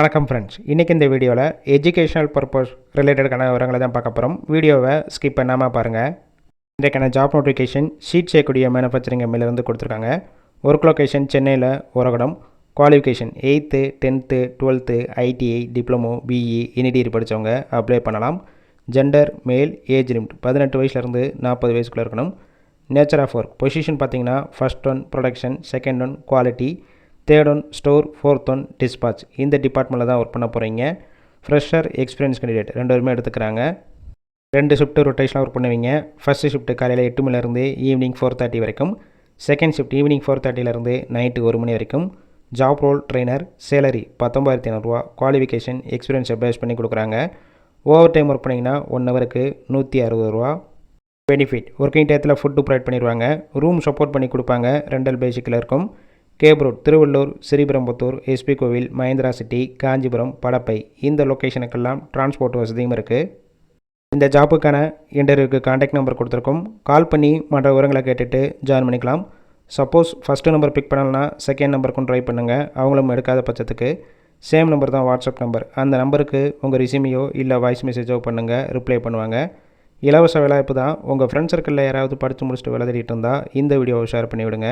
வணக்கம் ஃப்ரெண்ட்ஸ், இன்றைக்கி இந்த வீடியோவில் எஜுகேஷனல் பர்பஸ் ரிலேட்டடான விவரங்களை தான் பார்க்க போகிறோம். வீடியோவை ஸ்கிப் பண்ணாமல் பாருங்கள். இன்றைக்கான ஜாப் நோட்டிஃபிகேஷன் ஷீட் செய்யக்கூடிய மேனுஃபேக்சரிங் கம்பெனிலேருந்து கொடுத்துருக்காங்க. ஒர்க் லொக்கேஷன் சென்னையில் Oragadam. Qualification 8th 10th 12th ITI diploma BE any degree படித்தவங்க அப்ளை பண்ணலாம். ஜெண்டர் மேல், ஏஜ் லிமிட் 18 வயசுலேருந்து 40 வயசுக்குள்ளே இருக்கணும். நேச்சர் ஆஃப் ஒர்க் பொசிஷன் பார்த்தீங்கன்னா first one production, second one quality, third one store, fourth one dispatch. இந்த டிபார்ட்மெண்ட்டில் தான் ஒர்க் பண்ண போகிறீங்க. ஃப்ரெஷர், எக்ஸ்பீரியன்ஸ் கேண்டிடேட் 2 பேருமே எடுத்துக்கிறாங்க. 2 ஷிஃப்ட்டு ரொட்டேஷனாக ஒர்க் பண்ணுவீங்க. ஃபஸ்ட்டு ஷிஃப்ட்டு காலையில் 8 மணிலேருந்து ஈவினிங் 4:30 வரைக்கும். செகண்ட் ஷிஃப்ட் ஈவினிங் 4:30லேருந்து நைட்டு 1 மணி வரைக்கும். Job role trainer. சேலரி 19,500 குவாலிஃபிகேஷன் எக்ஸ்பீரியன்ஸை பேஸ் பண்ணி கொடுக்குறாங்க. ஓவர் டைம் ஒர்க் பண்ணிங்கன்னா 1 ஹவருக்கு 160 பெனிஃபிட் ஒர்க்கிங் டயத்தில் ஃபுட்டு ப்ரொவைட் பண்ணிடுவாங்க. ரூம் சப்போர்ட் பண்ணி கொடுப்பாங்க. ரெண்டல் பேசிக்கில் இருக்கும். Cab road, Tiruvallur, Sriperumbudur, SP Koil, Mahindra city, Kanchipuram, படப்பை இந்த லொக்கேஷனுக்கெல்லாம் டிரான்ஸ்போர்ட் வசதியும் இருக்குது. இந்த ஜாப்புக்கான இன்டர்வியூக்கு கான்டாக்ட் நம்பர் கொடுத்துருக்கோம். கால் பண்ணி மற்ற விவரங்களை கேட்டுட்டு ஜாயின் பண்ணிக்கலாம். சப்போஸ் ஃபஸ்ட்டு நம்பர் பிக் பண்ணலன்னா செகண்ட் நம்பருக்கும் ட்ரை பண்ணுங்கள். அவங்களும் எடுக்காத பட்சத்துக்கு சேம் நம்பர் தான் வாட்ஸ்அப் நம்பர். அந்த நம்பருக்கு உங்கள் ரிசியூமையோ இல்லை வாய்ஸ் மெசேஜோ பண்ணுங்கள், ரிப்ளை பண்ணுவாங்க. இலவச வேலைவாய்ப்பு தான். உங்கள் ஃப்ரெண்ட்ஸ் சர்க்கிளில் யாராவது படித்து முடிச்சுட்டு வேலை தேடிட்டு இருந்தால் இந்த வீடியோவை ஷேர் பண்ணிவிடுங்க.